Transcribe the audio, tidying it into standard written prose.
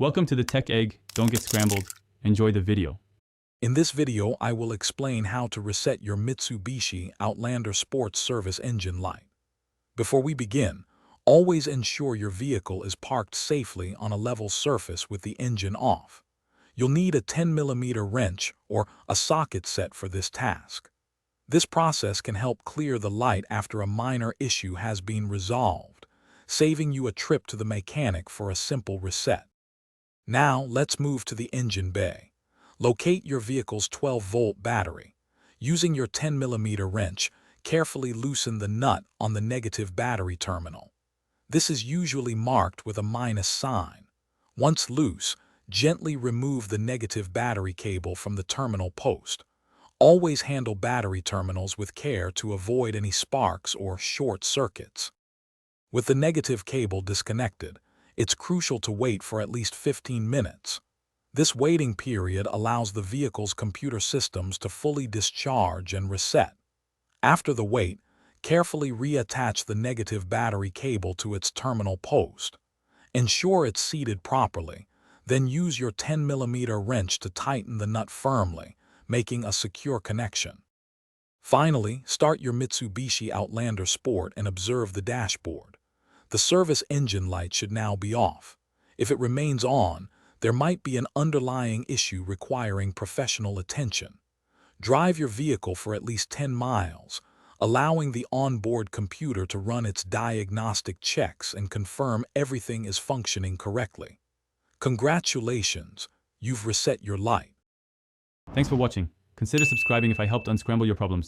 Welcome to the Tech Egg. Don't get scrambled. Enjoy the video. In this video, I will explain how to reset your Mitsubishi Outlander Sports Service engine light. Before we begin, always ensure your vehicle is parked safely on a level surface with the engine off. You'll need a 10mm wrench or a socket set for this task. This process can help clear the light after a minor issue has been resolved, saving you a trip to the mechanic for a simple reset. Now, let's move to the engine bay. Locate your vehicle's 12-volt battery. Using your 10mm wrench, carefully loosen the nut on the negative battery terminal. This is usually marked with a minus sign. Once loose, gently remove the negative battery cable from the terminal post. Always handle battery terminals with care to avoid any sparks or short circuits. With the negative cable disconnected, it's crucial to wait for at least 15 minutes. This waiting period allows the vehicle's computer systems to fully discharge and reset. After the wait, carefully reattach the negative battery cable to its terminal post. Ensure it's seated properly, then use your 10mm wrench to tighten the nut firmly, making a secure connection. Finally, start your Mitsubishi Outlander Sport and observe the dashboard. The service engine light should now be off. If it remains on, there might be an underlying issue requiring professional attention. Drive your vehicle for at least 10 miles, allowing the onboard computer to run its diagnostic checks and confirm everything is functioning correctly. Congratulations, you've reset your light. Thanks for watching. Consider subscribing if I helped unscramble your problems.